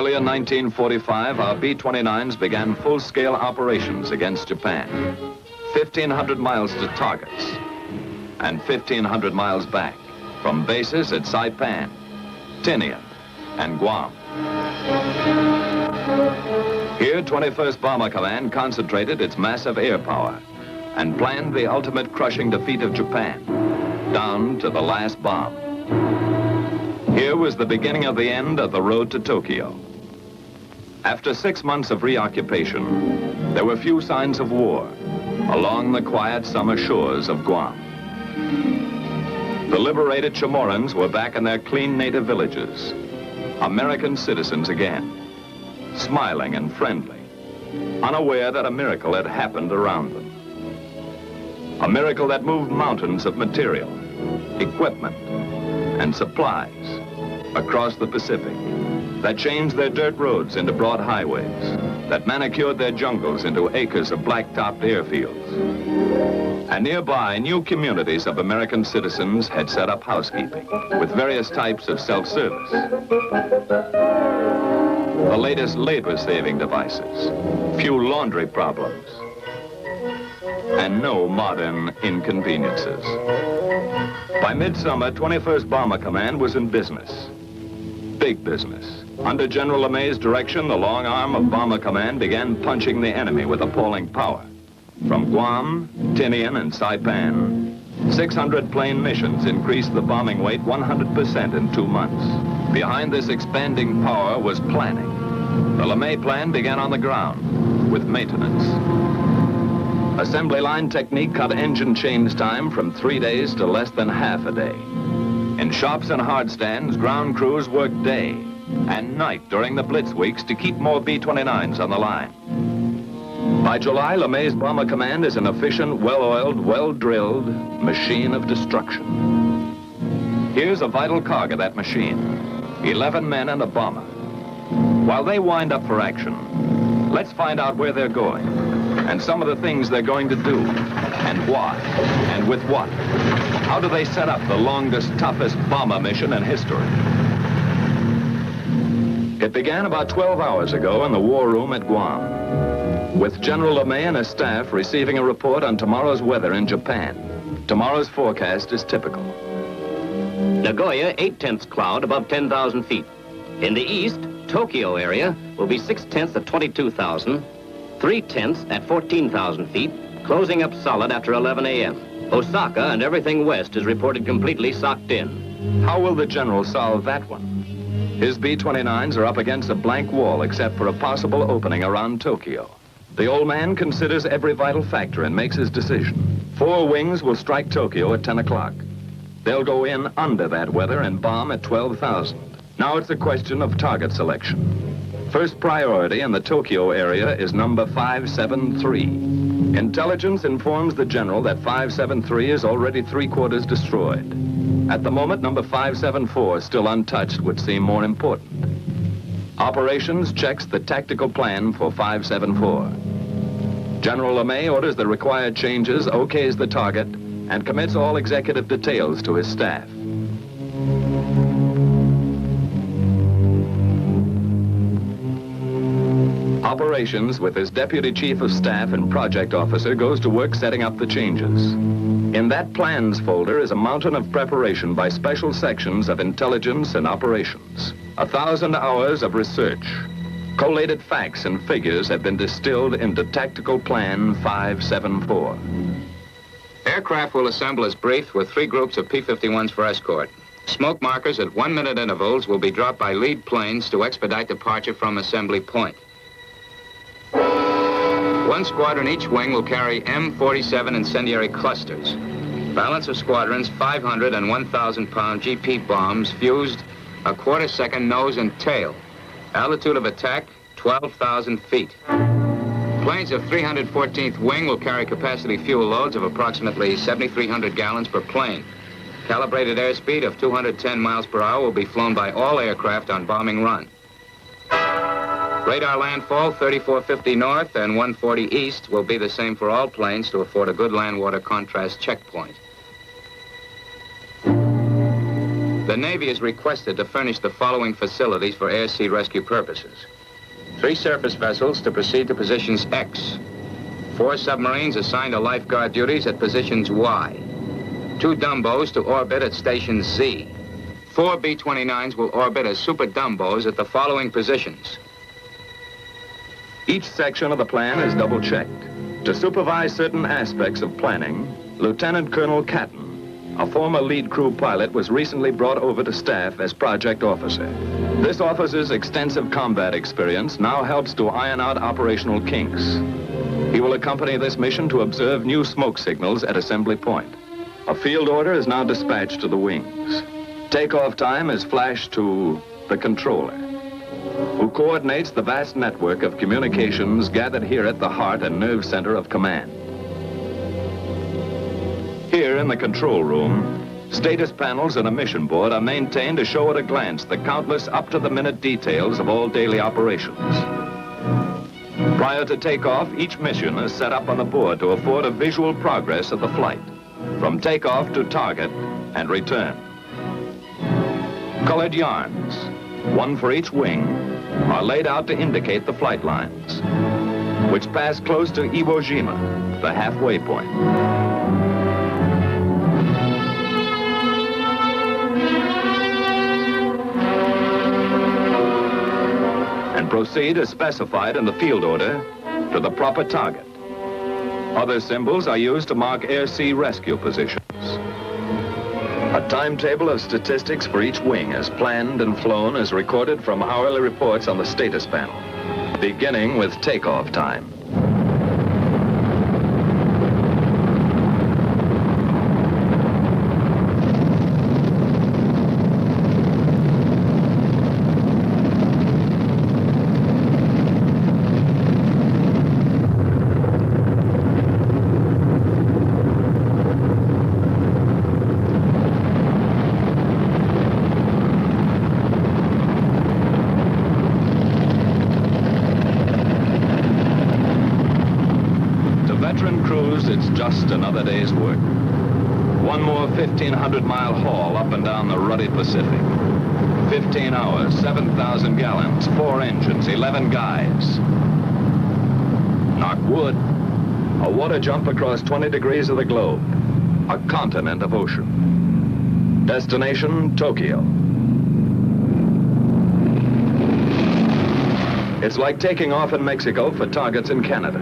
Early in 1945, our B-29s began full-scale operations against Japan. 1,500 miles to targets and 1,500 miles back from bases at Saipan, Tinian, and Guam. Here, 21st Bomber Command concentrated its massive air power and planned the ultimate crushing defeat of Japan, down to the last bomb. Here was the beginning of the end of the road to Tokyo. After 6 months of reoccupation, there were few signs of war along the quiet summer shores of Guam. The liberated Chamorros were back in their clean native villages, American citizens again, smiling and friendly, unaware that a miracle had happened around them. A miracle that moved mountains of material, equipment, and supplies across the Pacific, that changed their dirt roads into broad highways, that manicured their jungles into acres of black-topped airfields. And nearby, new communities of American citizens had set up housekeeping with various types of self-service. The latest labor-saving devices, few laundry problems, and no modern inconveniences. By midsummer, 21st Bomber Command was in business. Big business. Under General LeMay's direction, the long arm of Bomber Command began punching the enemy with appalling power. From Guam, Tinian, and Saipan, 600 plane missions increased the bombing weight 100% in 2 months. Behind this expanding power was planning. The LeMay plan began on the ground with maintenance. Assembly line technique cut engine change time from 3 days to less than half a day. In shops and hard stands, ground crews worked day and night during the blitz weeks to keep more B-29s on the line. By July, LeMay's Bomber Command is an efficient, well-oiled, well-drilled machine of destruction. Here's a vital cog of that machine, 11 men and a bomber. While they wind up for action, let's find out where they're going and some of the things they're going to do and why and with what. How do they set up the longest, toughest bomber mission in history? It began about 12 hours ago in the war room at Guam, with General LeMay and his staff receiving a report on tomorrow's weather in Japan. Tomorrow's forecast is typical. Nagoya, 8/10 cloud above 10,000 feet. In the east, Tokyo area will be 6/10 at 22,000, 3/10 at 14,000 feet, closing up solid after 11 a.m. Osaka and everything west is reported completely socked in. How will the general solve that one? His B-29s are up against a blank wall except for a possible opening around Tokyo. The old man considers every vital factor and makes his decision. 4 wings will strike Tokyo at 10 o'clock. They'll go in under that weather and bomb at 12,000. Now it's a question of target selection. First priority in the Tokyo area is number 573. Intelligence informs the general that 573 is already 3/4 destroyed. At the moment, number 574, still untouched, would seem more important. Operations checks the tactical plan for 574. General LeMay orders the required changes, okays the target, and commits all executive details to his staff. Operations, with his deputy chief of staff and project officer, goes to work setting up the changes. In that plans folder is a mountain of preparation by special sections of intelligence and operations. 1,000 hours of research. Collated facts and figures have been distilled into Tactical Plan 574. Aircraft will assemble as briefed with 3 groups of P-51s for escort. Smoke markers at 1-minute intervals will be dropped by lead planes to expedite departure from assembly point. 1 squadron each wing will carry M47 incendiary clusters. Balance of squadrons, 500 and 1,000-pound GP bombs fused a quarter-second nose and tail. Altitude of attack, 12,000 feet. Planes of 314th Wing will carry capacity fuel loads of approximately 7,300 gallons per plane. Calibrated airspeed of 210 miles per hour will be flown by all aircraft on bombing run. Radar landfall 3450 north and 140 east will be the same for all planes to afford a good land-water contrast checkpoint. The The Navy is requested to furnish the following facilities for air-sea rescue purposes. 3 surface vessels to proceed to positions X. 4 submarines assigned to lifeguard duties at positions Y. 2 Dumbos to orbit at station Z. 4 B-29s will orbit as super Dumbos at the following positions. Each section of the plan is double-checked. To supervise certain aspects of planning, Lieutenant Colonel Catton, a former lead crew pilot, was recently brought over to staff as project officer. This officer's extensive combat experience now helps to iron out operational kinks. He will accompany this mission to observe new smoke signals at assembly point. A field order is now dispatched to the wings. Takeoff time is flashed to the controller, who coordinates the vast network of communications gathered here at the heart and nerve center of command. Here in the control room, status panels and a mission board are maintained to show at a glance the countless up-to-the-minute details of all daily operations. Prior to takeoff, each mission is set up on the board to afford a visual progress of the flight, from takeoff to target and return. Colored yarns, one for each wing, are laid out to indicate the flight lines, which pass close to Iwo Jima, the halfway point. And proceed as specified in the field order to the proper target. Other symbols are used to mark air-sea rescue positions. A timetable of statistics for each wing is planned and flown as recorded from hourly reports on the status panel, beginning with takeoff time. It's just another day's work. One more 1,500-mile haul up and down the ruddy Pacific. 15 hours, 7,000 gallons, 4 engines, 11 guys. Knock wood. A water jump across 20 degrees of the globe. A continent of ocean. Destination, Tokyo. It's like taking off in Mexico for targets in Canada.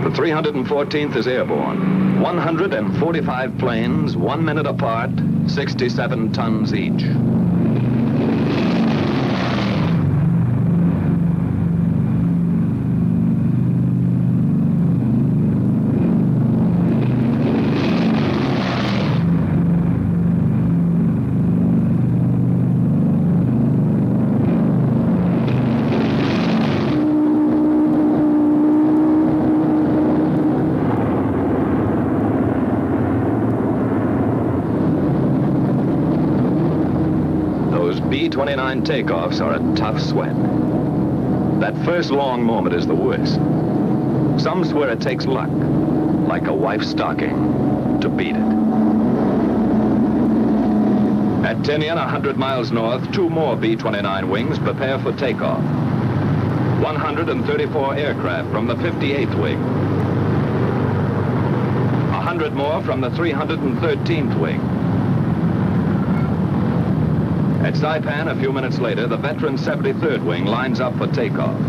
The 314th is airborne. 145 planes, 1 minute apart, 67 tons each. B-29 takeoffs are a tough sweat. That first long moment is the worst. Some swear it takes luck, like a wife's stocking, to beat it. At Tinian, 100 miles north, 2 more B-29 wings prepare for takeoff. 134 aircraft from the 58th wing. 100 more from the 313th wing. At Saipan, a few minutes later, the veteran 73rd wing lines up for takeoff.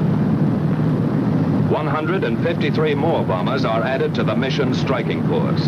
153 more bombers are added to the mission striking force.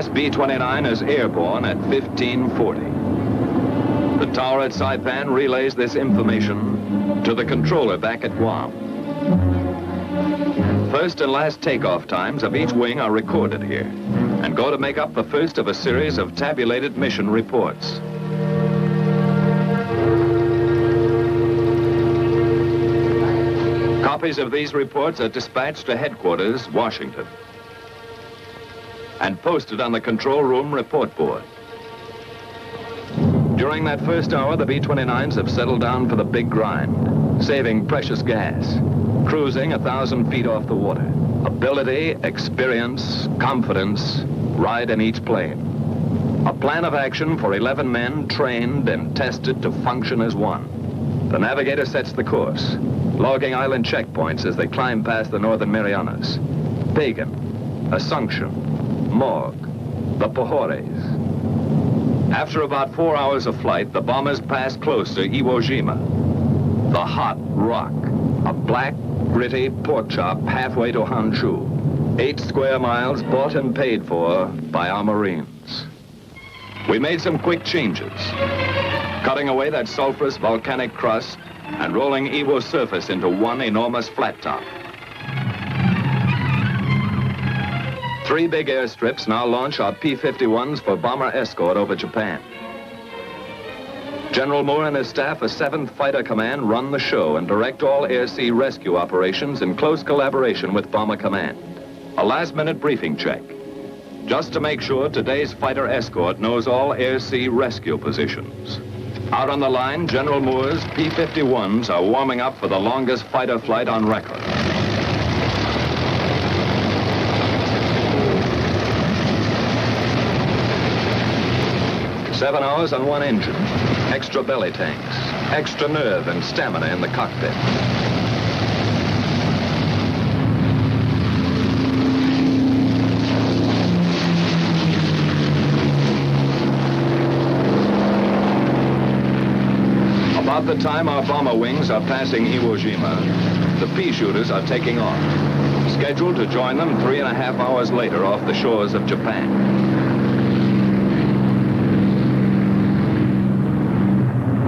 last B-29 is airborne at 1540. The tower at Saipan relays this information to the controller back at Guam. First and last takeoff times of each wing are recorded here and go to make up the first of a series of tabulated mission reports. Copies of these reports are dispatched to headquarters, Washington, and posted on the control room report board. During that first hour, the B-29s have settled down for the big grind, saving precious gas, cruising 1,000 feet off the water. Ability, experience, confidence ride in each plane. A plan of action for 11 men trained and tested to function as one. The navigator sets the course, logging island checkpoints as they climb past the Northern Marianas. Pagan, Assumption, Morgue, the Pohores. After about 4 hours of flight, the bombers pass close to Iwo Jima, the hot rock, a black, gritty pork chop halfway to Honshu. 8 square miles bought and paid for by our Marines. We made some quick changes, cutting away that sulfurous volcanic crust and rolling Iwo's surface into one enormous flat top. 3 big airstrips now launch our P-51s for bomber escort over Japan. General Moore and his staff of 7th Fighter Command run the show and direct all air-sea rescue operations in close collaboration with Bomber Command. A last-minute briefing check, just to make sure today's fighter escort knows all air-sea rescue positions. Out on the line, General Moore's P-51s are warming up for the longest fighter flight on record. Seven hours on one engine, extra belly tanks, extra nerve and stamina in the cockpit. About the time our bomber wings are passing Iwo Jima, the pea shooters are taking off, scheduled to join them 3.5 hours later off the shores of Japan.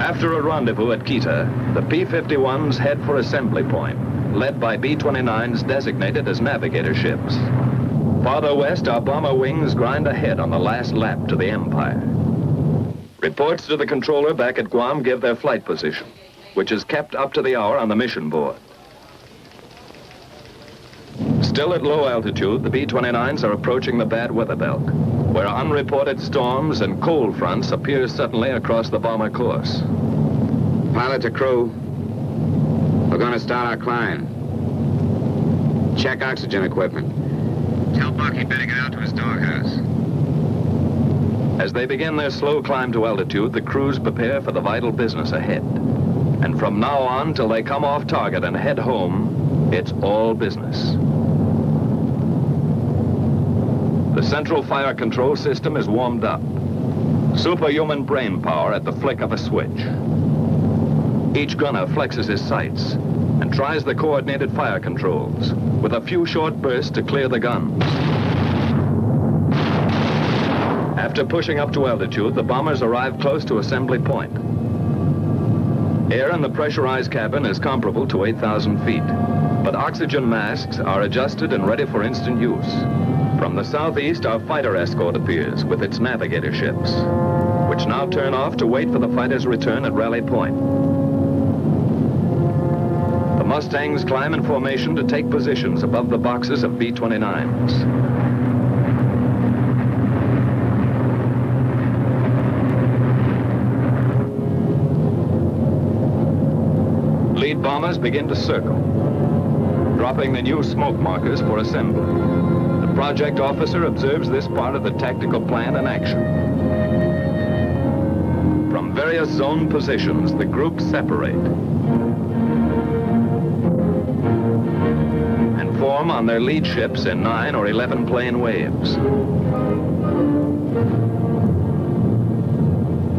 After a rendezvous at Kita, the P-51s head for assembly point, led by B-29s designated as navigator ships. Farther west, our bomber wings grind ahead on the last lap to the Empire. Reports to the controller back at Guam give their flight position, which is kept up to the hour on the mission board. Still at low altitude, the B-29s are approaching the bad weather belt, where unreported storms and cold fronts appear suddenly across the bomber course. Pilot to crew, we're going to start our climb. Check oxygen equipment. Tell Buck he'd better get out to his doghouse. As they begin their slow climb to altitude, the crews prepare for the vital business ahead. And from now on till they come off target and head home, it's all business. The central fire control system is warmed up. Superhuman brain power at the flick of a switch. Each gunner flexes his sights and tries the coordinated fire controls with a few short bursts to clear the guns. After pushing up to altitude, the bombers arrive close to assembly point. Air in the pressurized cabin is comparable to 8,000 feet, but oxygen masks are adjusted and ready for instant use. From the southeast, our fighter escort appears with its navigator ships, which now turn off to wait for the fighters' return at Rally Point. The Mustangs climb in formation to take positions above the boxes of B-29s. Lead bombers begin to circle, dropping the new smoke markers for assembly. The project officer observes this part of the tactical plan in action. From various zone positions, the groups separate and form on their lead ships in 9 or 11 plane waves,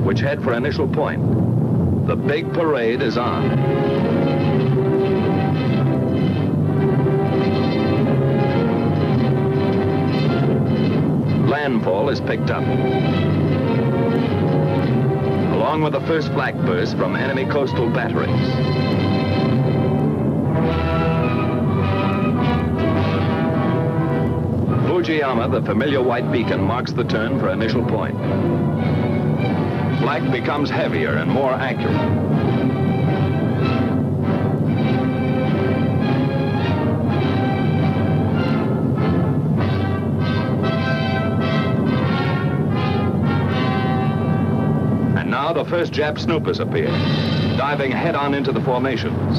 which head for initial point. The big parade is on. landfall is picked up, along with the first flak burst from enemy coastal batteries. Fujiyama, the familiar white beacon, marks the turn for initial point. Flak becomes heavier and more accurate. Now the first Jap snoopers appear, diving head-on into the formations.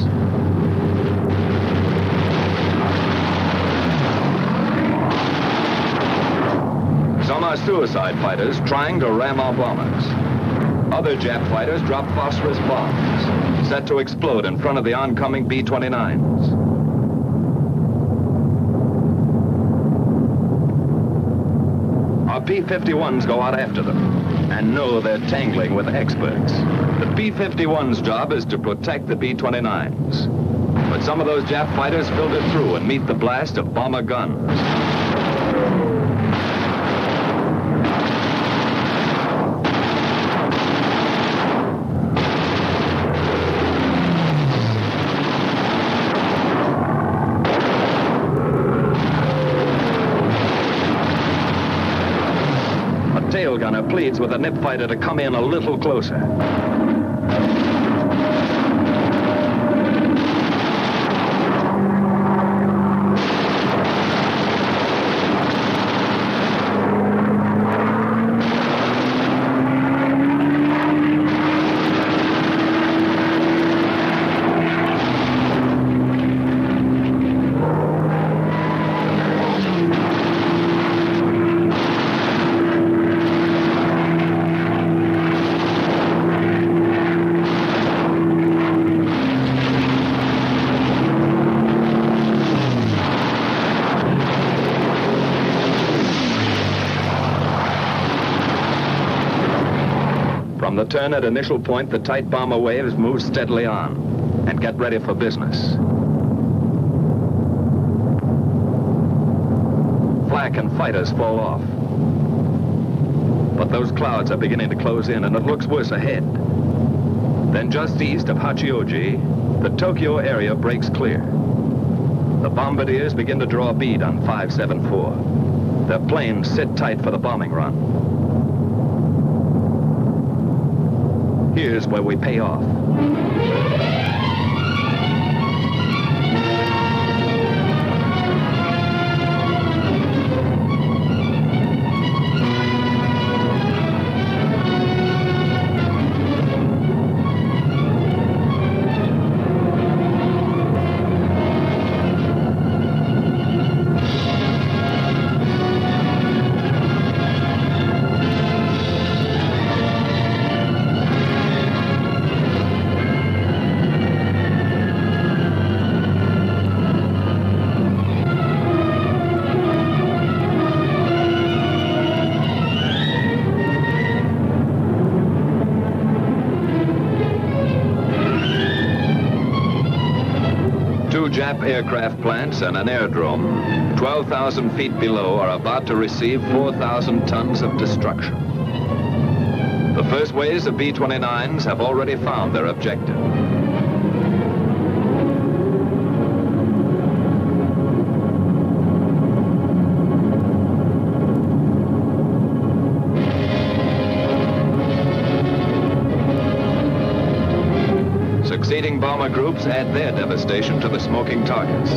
Some are suicide fighters trying to ram our bombers. Other Jap fighters drop phosphorus bombs, set to explode in front of the oncoming B-29s. Our P-51s go out after them and know they're tangling with experts. The P-51's job is to protect the B-29s. But some of those Jap fighters filter through and meet the blast of bomber guns. Tail gunner pleads with a nip fighter to come in a little closer. From the turn at initial point, the tight bomber waves move steadily on and get ready for business. Flak and fighters fall off. But those clouds are beginning to close in, and it looks worse ahead. Then just east of Hachioji, the Tokyo area breaks clear. The bombardiers begin to draw a bead on 574. Their planes sit tight for the bombing run. Here's where we pay off. Two Jap aircraft plants and an airdrome, 12,000 feet below, are about to receive 4,000 tons of destruction. The first waves of B-29s have already found their objective. Succeeding bomber groups add their devastation to the smoking targets.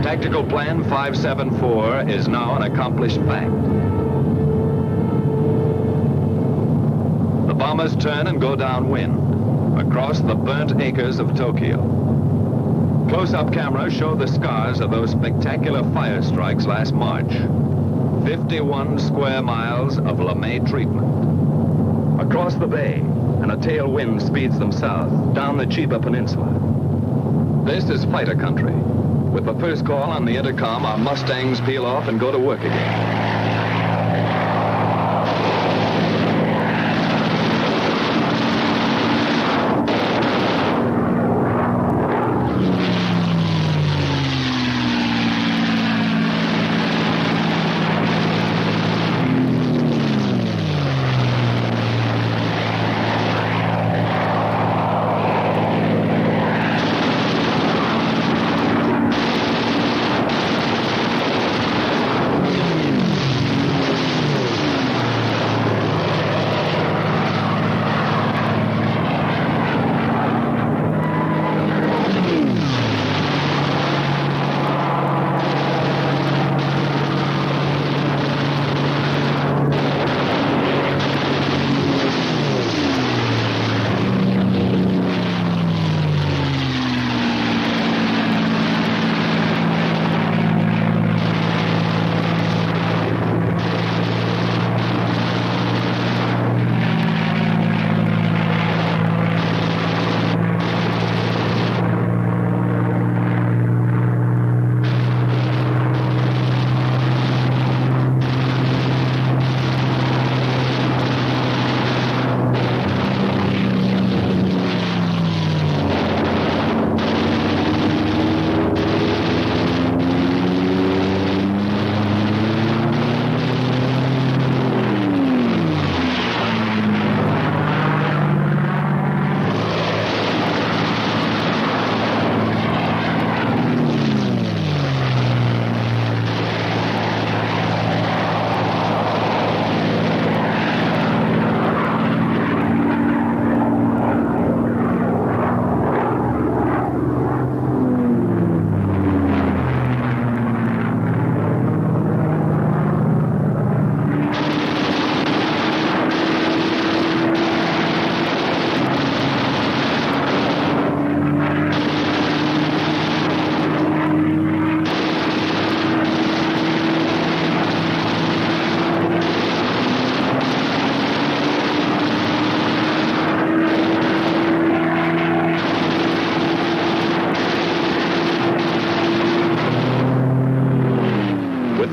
Tactical Plan 574 is now an accomplished fact. The bombers turn and go downwind, across the burnt acres of Tokyo. Close-up cameras show the scars of those spectacular fire strikes last March. 51 square miles of LeMay treatment. Across the bay, and a tailwind speeds them south, down the Chiba Peninsula. This is fighter country. With the first call on the intercom, our Mustangs peel off and go to work again.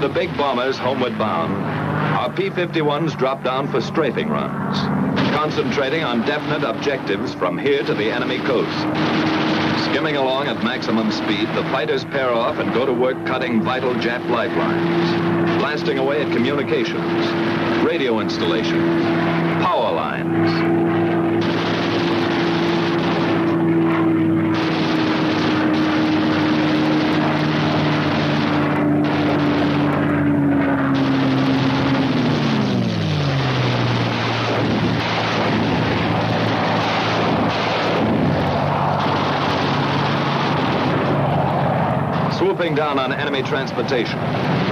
The big bombers homeward bound, our P-51s drop down for strafing runs, concentrating on definite objectives from here to the enemy coast. Skimming along at maximum speed, the fighters pair off and go to work cutting vital Jap lifelines, blasting away at communications, radio installations, power lines. Swooping down on enemy transportation,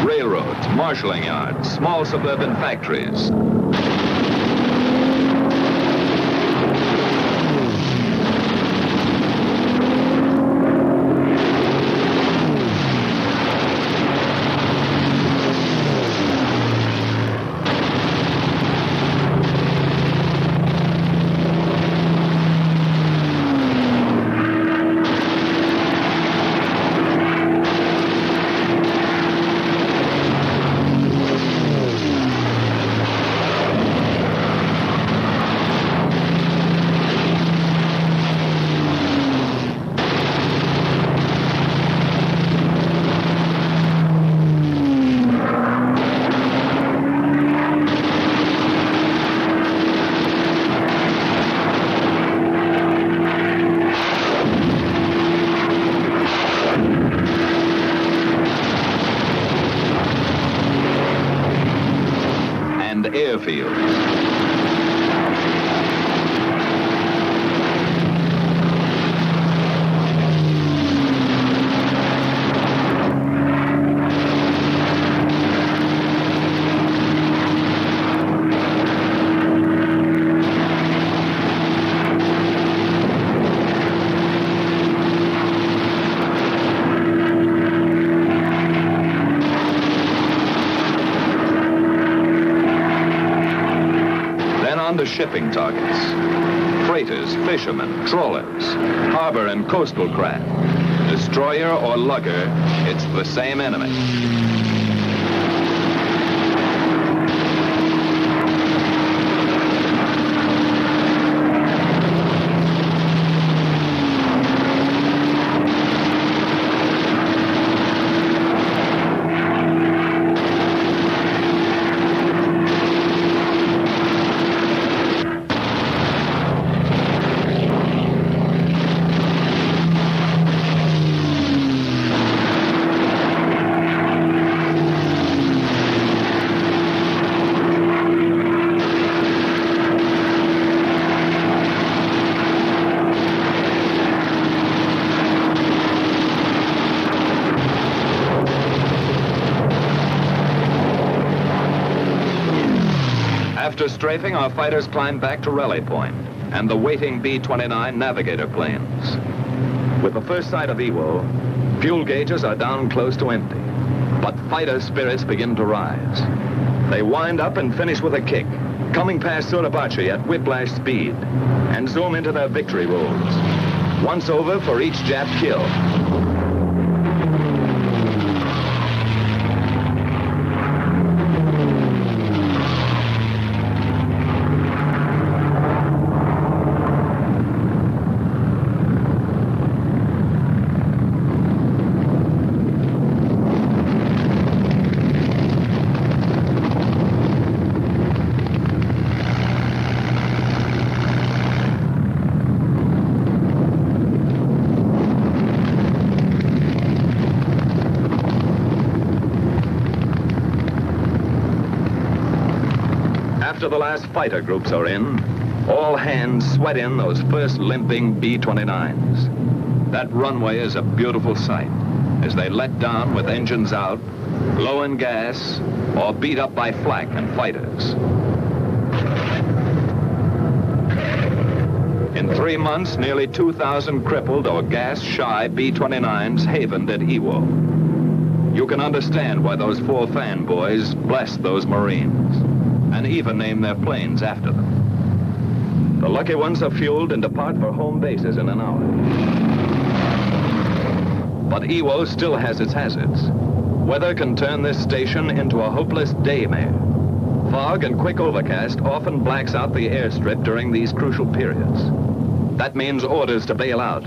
railroads, marshalling yards, small suburban factories. Airfields. To shipping targets, freighters, fishermen, trawlers, harbor and coastal craft. Destroyer or lugger, it's the same enemy. After strafing, our fighters climbed back to rally point and the waiting B-29 navigator planes. With the first sight of Iwo, fuel gauges are down close to empty, but fighter spirits begin to rise. They wind up and finish with a kick, coming past Suribachi at whiplash speed, and zoom into their victory rolls. Once over for each Jap kill. After the last fighter groups are in, all hands sweat in those first limping B-29s. That runway is a beautiful sight as they let down with engines out, low in gas, or beat up by flak and fighters. In 3 months, nearly 2,000 crippled or gas-shy B-29s havened at Iwo. You can understand why those 4 fanboys blessed those Marines, and even named their planes after them. The lucky ones are fueled and depart for home bases in an hour. But Iwo still has its hazards. Weather can turn this station into a hopeless daymare. Fog and quick overcast often blacks out the airstrip during these crucial periods. That means orders to bail out.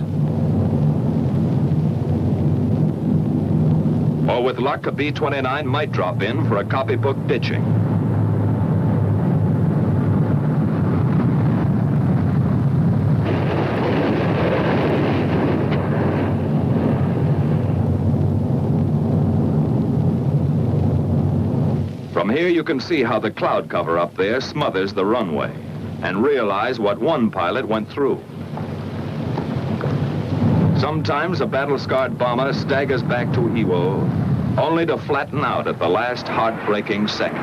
Or with luck, a B-29 might drop in for a copybook ditching. From here you can see how the cloud cover up there smothers the runway and realize what one pilot went through. Sometimes a battle-scarred bomber staggers back to Iwo only to flatten out at the last heartbreaking second.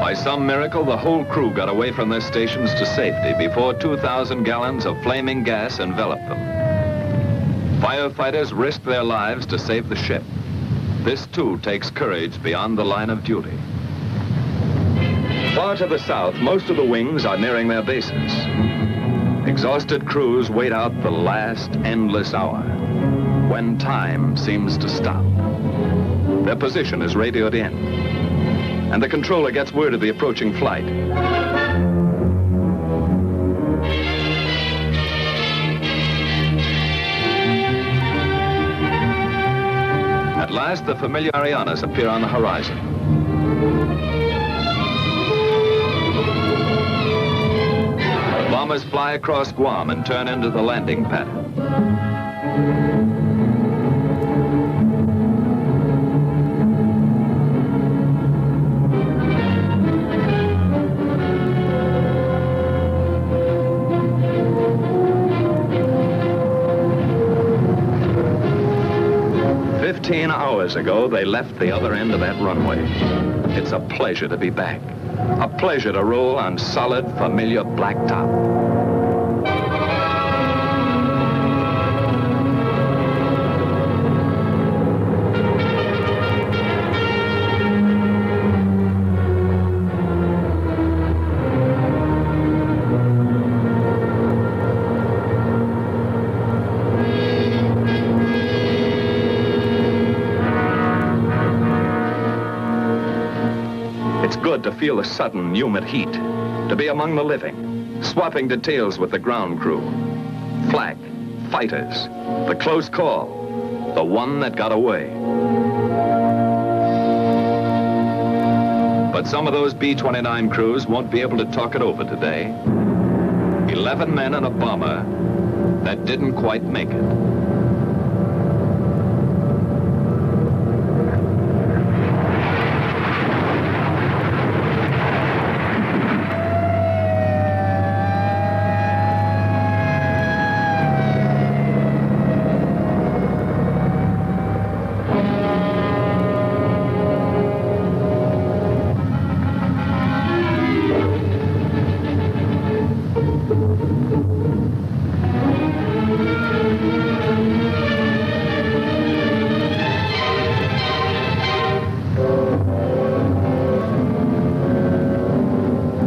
By some miracle, the whole crew got away from their stations to safety before 2,000 gallons of flaming gas enveloped them. Firefighters risked their lives to save the ship. This, too, takes courage beyond the line of duty. Far to the south, most of the wings are nearing their bases. Exhausted crews wait out the last endless hour, when time seems to stop. Their position is radioed in, and the controller gets word of the approaching flight. At last, the familiar Arianas appear on the horizon. The bombers fly across Guam and turn into the landing pattern. years ago, they left the other end of that runway. It's a pleasure to be back. A pleasure to roll on solid, familiar blacktop. It's good to feel the sudden, humid heat, to be among the living, swapping details with the ground crew. Flak, fighters, the close call, the one that got away. But some of those B-29 crews won't be able to talk it over today. 11 men and a bomber that didn't quite make it.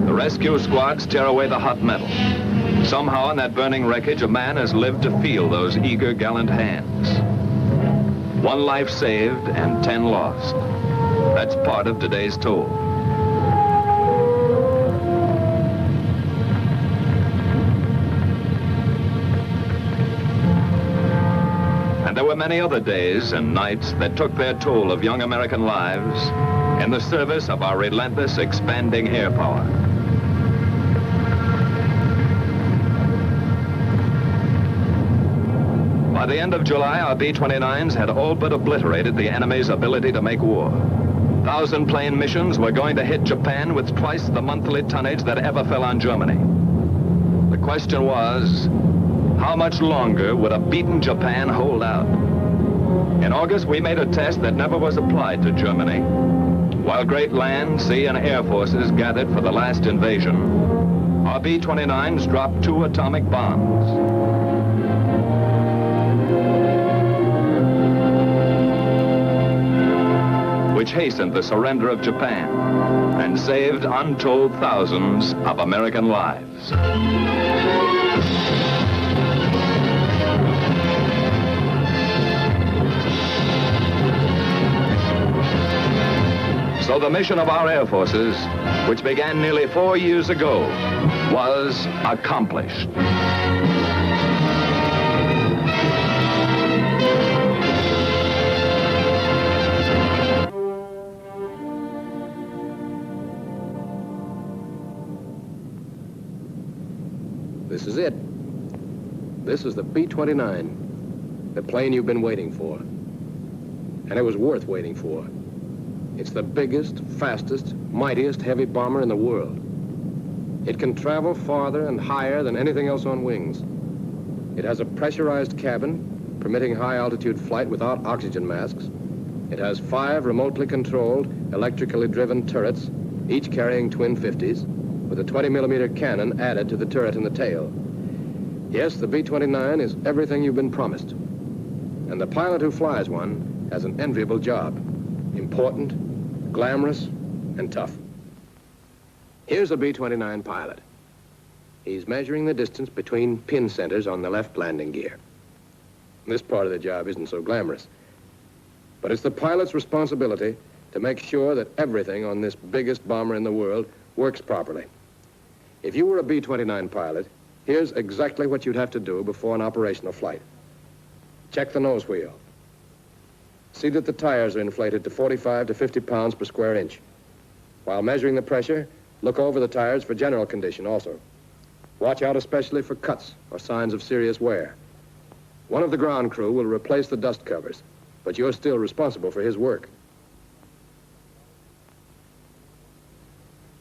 Rescue squads tear away the hot metal. Somehow in that burning wreckage, a man has lived to feel those eager, gallant hands. 1 life saved and 10 lost. That's part of today's toll. And there were many other days and nights that took their toll of young American lives in the service of our relentless, expanding air power. By the end of July, our B-29s had all but obliterated the enemy's ability to make war. 1,000-plane missions were going to hit Japan with twice the monthly tonnage that ever fell on Germany. The question was, how much longer would a beaten Japan hold out? In August, we made a test that never was applied to Germany. While great land, sea, and air forces gathered for the last invasion, our B-29s dropped 2 atomic bombs. Which hastened the surrender of Japan and saved untold thousands of American lives. So the mission of our air forces, which began nearly 4 years ago, was accomplished. This is it. This is the B-29, the plane you've been waiting for. And it was worth waiting for. It's the biggest, fastest, mightiest heavy bomber in the world. It can travel farther and higher than anything else on wings. It has a pressurized cabin, permitting high-altitude flight without oxygen masks. It has 5 remotely controlled, electrically driven turrets, each carrying twin 50s, with a 20-millimeter cannon added to the turret in the tail. Yes, the B-29 is everything you've been promised. And the pilot who flies one has an enviable job. Important, glamorous, and tough. Here's a B-29 pilot. He's measuring the distance between pin centers on the left landing gear. This part of the job isn't so glamorous. But it's the pilot's responsibility to make sure that everything on this biggest bomber in the world works properly. If you were a B-29 pilot, here's exactly what you'd have to do before an operational flight. Check the nose wheel. See that the tires are inflated to 45 to 50 pounds per square inch. While measuring the pressure, look over the tires for general condition also. Watch out especially for cuts or signs of serious wear. One of the ground crew will replace the dust covers, but you're still responsible for his work.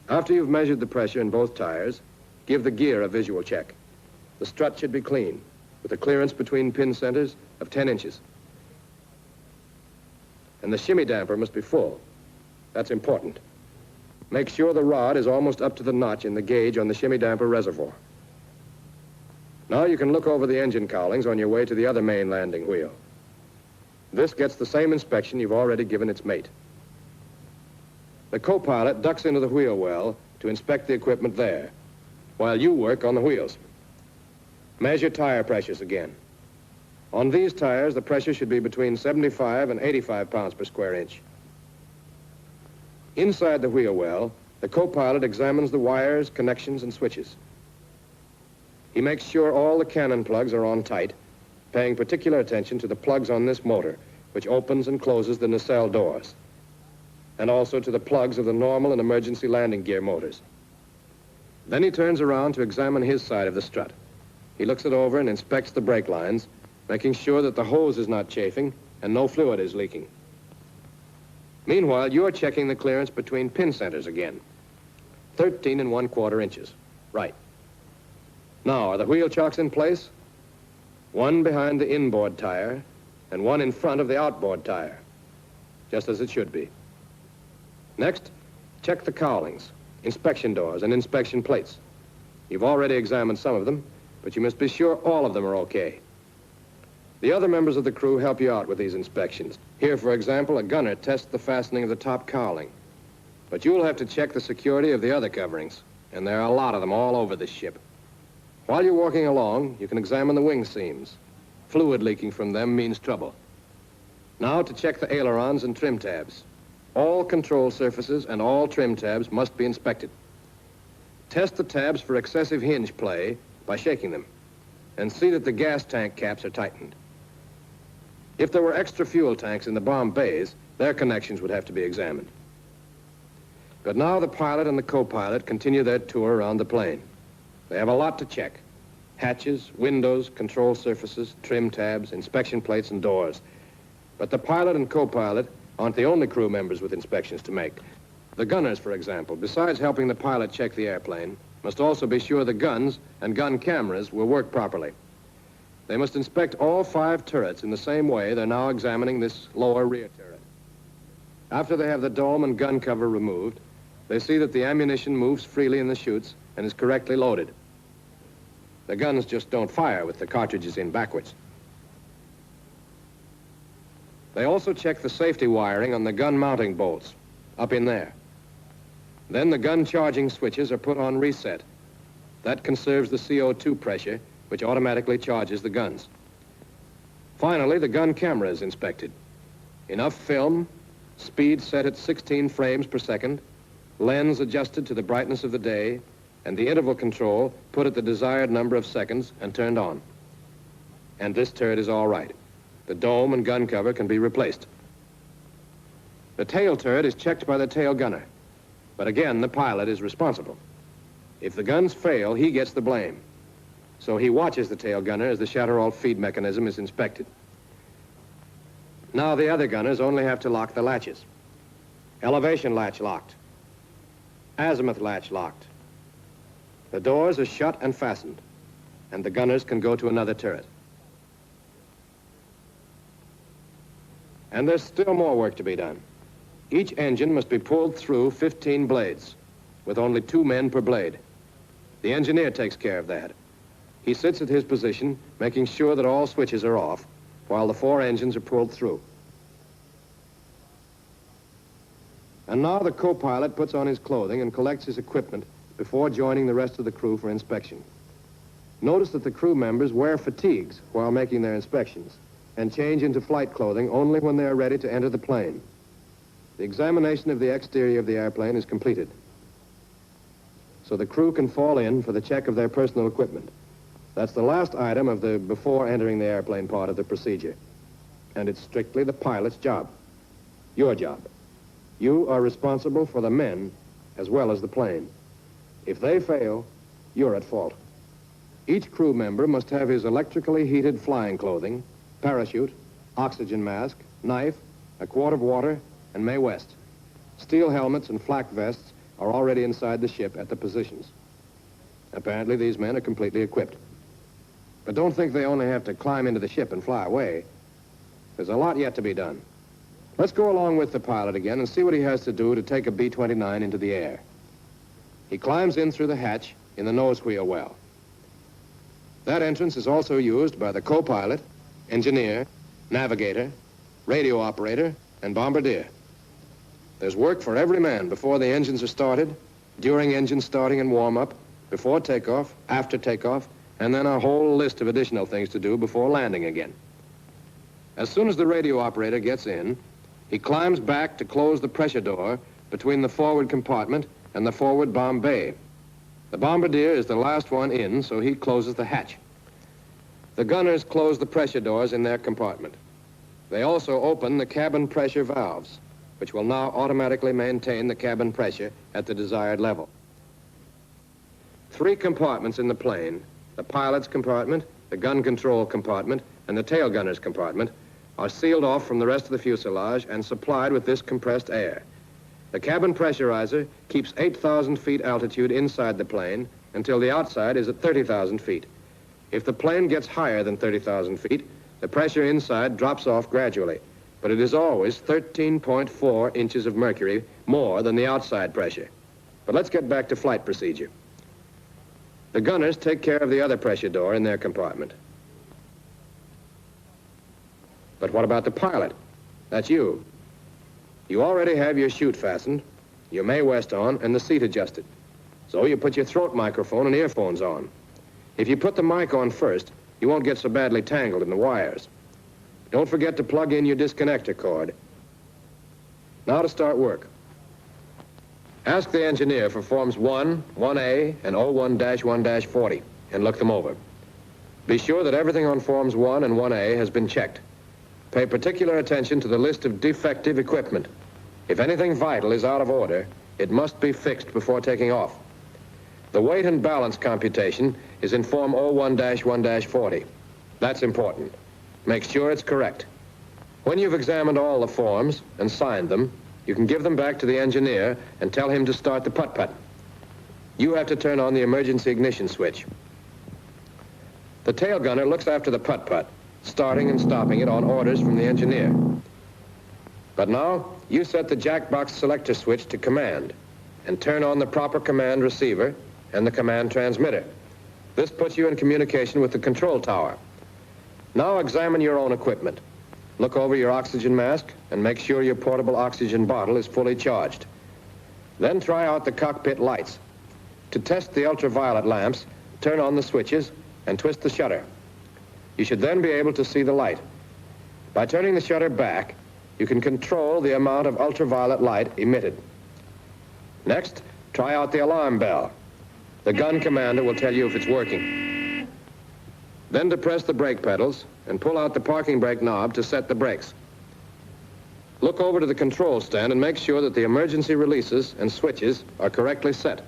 After you've measured the pressure in both tires, give the gear a visual check. The strut should be clean, with a clearance between pin centers of 10 inches. And the shimmy damper must be full. That's important. Make sure the rod is almost up to the notch in the gauge on the shimmy damper reservoir. Now you can look over the engine cowlings on your way to the other main landing wheel. This gets the same inspection you've already given its mate. The co-pilot ducks into the wheel well to inspect the equipment there, while you work on the wheels. Measure tire pressures again. On these tires, the pressure should be between 75 and 85 pounds per square inch. Inside the wheel well, the co-pilot examines the wires, connections, and switches. He makes sure all the cannon plugs are on tight, paying particular attention to the plugs on this motor, which opens and closes the nacelle doors, and also to the plugs of the normal and emergency landing gear motors. Then he turns around to examine his side of the strut. He looks it over and inspects the brake lines, making sure that the hose is not chafing and no fluid is leaking. Meanwhile, you're checking the clearance between pin centers again. 13 1/4 inches. Right. Now, are the wheel chocks in place? One behind the inboard tire and one in front of the outboard tire, just as it should be. Next, check the cowlings, inspection doors, and inspection plates. You've already examined some of them, but you must be sure all of them are okay. The other members of the crew help you out with these inspections. Here, for example, a gunner tests the fastening of the top cowling. But you'll have to check the security of the other coverings, and there are a lot of them all over the ship. While you're walking along, you can examine the wing seams. Fluid leaking from them means trouble. Now to check the ailerons and trim tabs. All control surfaces and all trim tabs must be inspected. Test the tabs for excessive hinge play by shaking them, and see that the gas tank caps are tightened. If there were extra fuel tanks in the bomb bays, their connections would have to be examined. But now the pilot and the co-pilot continue their tour around the plane. They have a lot to check. Hatches, windows, control surfaces, trim tabs, inspection plates, and doors. But the pilot and co-pilot aren't the only crew members with inspections to make. The gunners, for example, besides helping the pilot check the airplane, must also be sure the guns and gun cameras will work properly. They must inspect all 5 turrets in the same way they're now examining this lower rear turret. After they have the dome and gun cover removed, they see that the ammunition moves freely in the chutes and is correctly loaded. The guns just don't fire with the cartridges in backwards. They also check the safety wiring on the gun mounting bolts, up in there. Then the gun charging switches are put on reset. That conserves the CO2 pressure, which automatically charges the guns. Finally, the gun camera is inspected. Enough film, speed set at 16 frames per second, lens adjusted to the brightness of the day, and the interval control put at the desired number of seconds and turned on. And this turret is all right. The dome and gun cover can be replaced. The tail turret is checked by the tail gunner, but again, the pilot is responsible. If the guns fail, he gets the blame. So he watches the tail gunner as the Shatterall feed mechanism is inspected. Now the other gunners only have to lock the latches. Elevation latch locked. Azimuth latch locked. The doors are shut and fastened, and the gunners can go to another turret. And there's still more work to be done. Each engine must be pulled through 15 blades, with only 2 men per blade. The engineer takes care of that. He sits at his position, making sure that all switches are off, while the 4 engines are pulled through. And now the co-pilot puts on his clothing and collects his equipment before joining the rest of the crew for inspection. Notice that the crew members wear fatigues while making their inspections and change into flight clothing only when they are ready to enter the plane. The examination of the exterior of the airplane is completed, so the crew can fall in for the check of their personal equipment. That's the last item of the before entering the airplane part of the procedure. And it's strictly the pilot's job. Your job. You are responsible for the men as well as the plane. If they fail, you're at fault. Each crew member must have his electrically heated flying clothing, parachute, oxygen mask, knife, a quart of water, and Mae West. Steel helmets and flak vests are already inside the ship at the positions. Apparently, these men are completely equipped. But don't think they only have to climb into the ship and fly away. There's a lot yet to be done. Let's go along with the pilot again and see what he has to do to take a B-29 into the air. He climbs in through the hatch in the nose wheel well. That entrance is also used by the co-pilot, engineer, navigator, radio operator, and bombardier. There's work for every man before the engines are started, during engine starting and warm-up, before takeoff, after takeoff, and then a whole list of additional things to do before landing again. As soon as the radio operator gets in, he climbs back to close the pressure door between the forward compartment and the forward bomb bay. The bombardier is the last one in, so he closes the hatch. The gunners close the pressure doors in their compartment. They also open the cabin pressure valves, which will now automatically maintain the cabin pressure at the desired level. 3 compartments in the plane, the pilot's compartment, the gun control compartment, and the tail gunner's compartment, are sealed off from the rest of the fuselage and supplied with this compressed air. The cabin pressurizer keeps 8,000 feet altitude inside the plane until the outside is at 30,000 feet. If the plane gets higher than 30,000 feet, the pressure inside drops off gradually, but it is always 13.4 inches of mercury more than the outside pressure. But let's get back to flight procedure. The gunners take care of the other pressure door in their compartment. But what about the pilot? That's you. You already have your chute fastened, your Mae West on, and the seat adjusted. So you put your throat microphone and earphones on. If you put the mic on first, you won't get so badly tangled in the wires. Don't forget to plug in your disconnector cord. Now to start work. Ask the engineer for forms 1, 1A, and 01-1-40, and look them over. Be sure that everything on forms 1 and 1A has been checked. Pay particular attention to the list of defective equipment. If anything vital is out of order, it must be fixed before taking off. The weight and balance computation is in form 01-1-40. That's important. Make sure it's correct. When you've examined all the forms and signed them, you can give them back to the engineer and tell him to start the putt-putt. You have to turn on the emergency ignition switch. The tail gunner looks after the putt-putt, starting and stopping it on orders from the engineer. But now, you set the jackbox selector switch to command and turn on the proper command receiver and the command transmitter. This puts you in communication with the control tower. Now examine your own equipment. Look over your oxygen mask and make sure your portable oxygen bottle is fully charged. Then try out the cockpit lights. To test the ultraviolet lamps, turn on the switches and twist the shutter. You should then be able to see the light. By turning the shutter back, you can control the amount of ultraviolet light emitted. Next, try out the alarm bell. The gun commander will tell you if it's working. Then depress the brake pedals and pull out the parking brake knob to set the brakes. Look over to the control stand and make sure that the emergency releases and switches are correctly set.